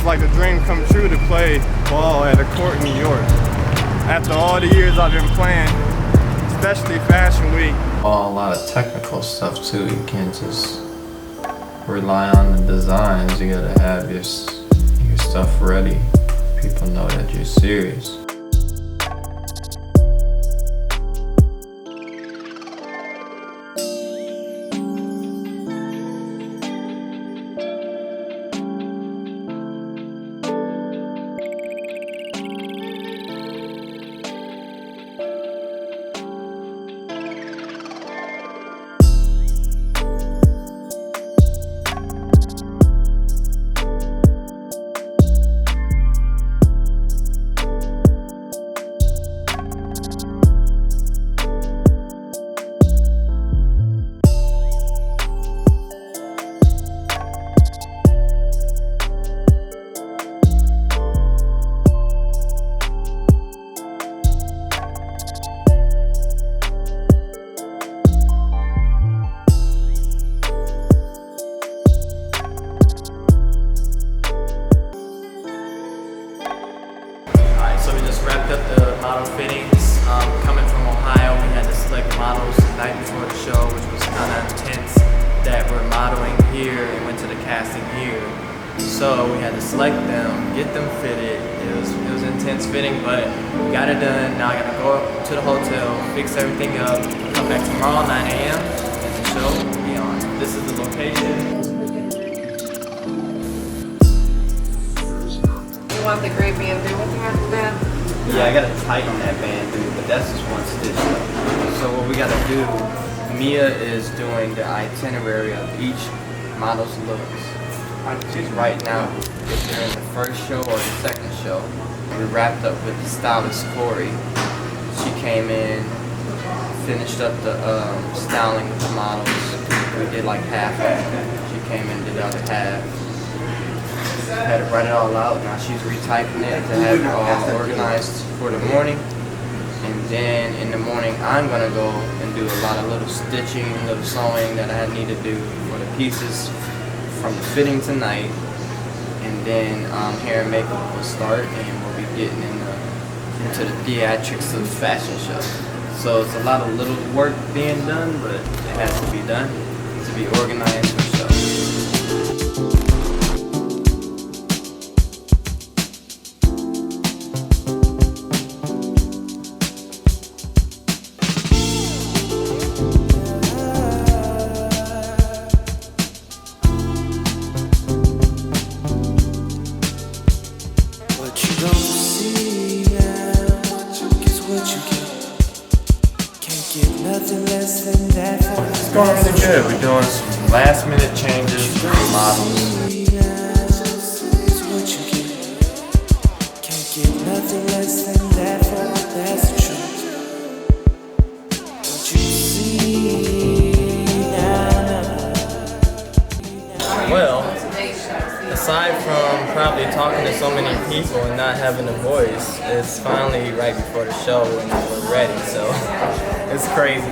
like a dream come true to play ball at a court in New York. After all the years I've been playing, especially Fashion Week. A lot of technical stuff too. You can't just rely on the designs. You gotta have your stuff ready. People know that you're serious. So we had to select them, get them fitted. It was intense fitting, but we got it done. Now I gotta go up to the hotel, fix everything up, come back tomorrow 9 a.m. and the show will be on. This is the location. You want the gray bamboo with the band? Yeah, I gotta tighten that bamboo, but that's just one stitch though. So what we gotta do, Mia is doing the itinerary of each model's looks. She's right now, if they're in the first show or the second show. We wrapped up with the stylist, Corey. She came in, finished up the styling with the models. We did like half of it. She came in and did the other half. Had to write it all out. Now she's retyping it to have it all organized for the morning. And then in the morning, I'm gonna go and do a lot of little stitching, little sewing that I need to do for the pieces from the fitting tonight. And then hair and makeup will start, and we'll be getting into the theatrics of the fashion show. So it's a lot of little work being done, but it has to be done to be organized for the show. It's going really good. We're doing some last minute changes to the models. Well, aside from probably talking to so many people and not having a voice, it's finally right before the show and we're ready, so it's crazy.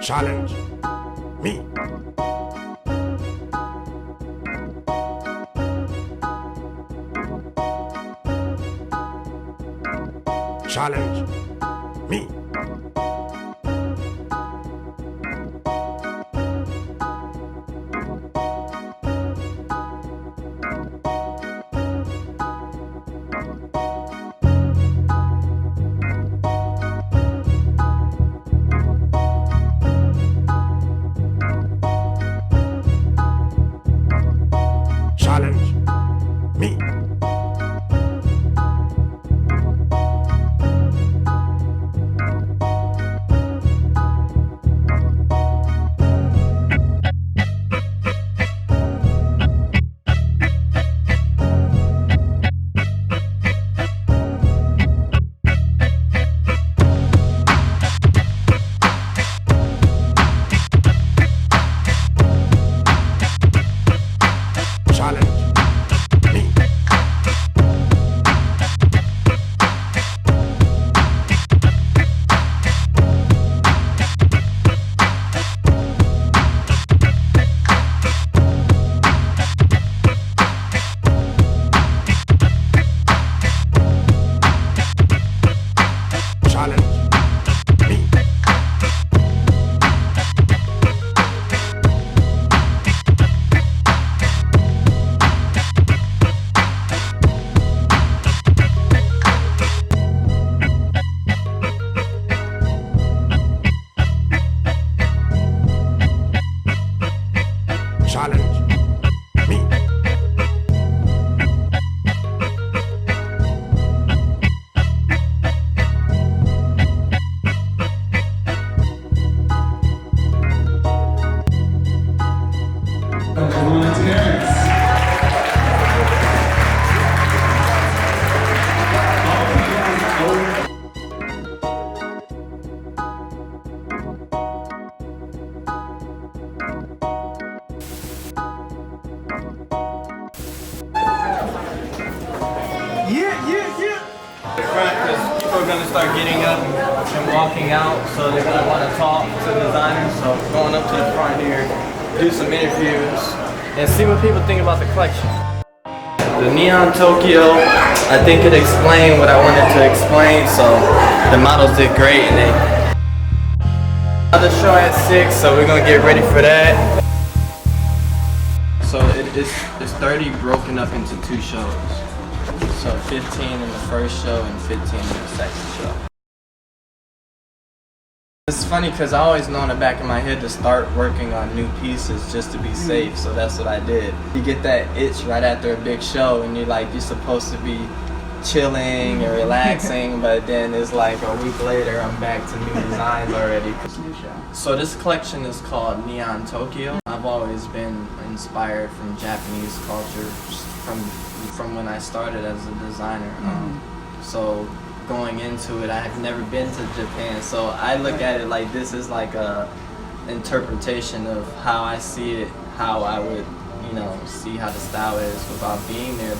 Challenge me. Challenge me. Challenge me. Because people are going to start getting up and walking out, so they're going to want to talk to designers. So going up to the front here, do some interviews, and see what people think about the collection. The Neon Tokyo, I think it explained what I wanted to explain, so the models did great. And they another show at 6, so we're going to get ready for that. So it's 30 broken up into 2 shows. So 15 in the first show and 15 in the second show. It's funny because I always know in the back of my head to start working on new pieces just to be safe, so that's what I did. You get that itch right after a big show and you're supposed to be chilling and relaxing, but then it's like a week later I'm back to new designs already. So this collection is called Neon Tokyo. I've always been inspired from Japanese culture from when I started as a designer. So going into it, I have never been to Japan, so I look at it like this is like a interpretation of how I see it, how I would, see how the style is without being there.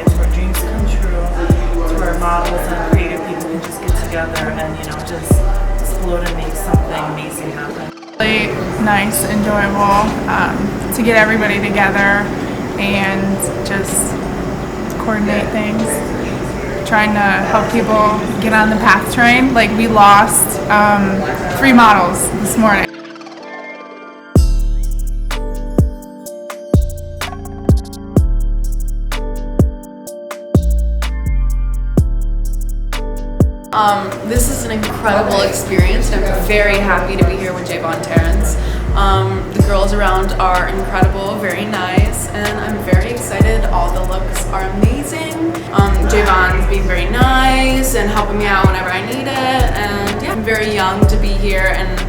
experience where dreams come true, to where models and creative people can just get together and, you know, just explode and make something amazing happen. Really nice, enjoyable to get everybody together and just coordinate things. Trying to help people get on the path train. Like, we lost 3 models this morning. This is an incredible experience. I'm very happy to be here with Jevon Terance. The girls around are incredible, very nice, and I'm very excited. All the looks are amazing. Jevon's being very nice and helping me out whenever I need it, and yeah, I'm very young to be here, and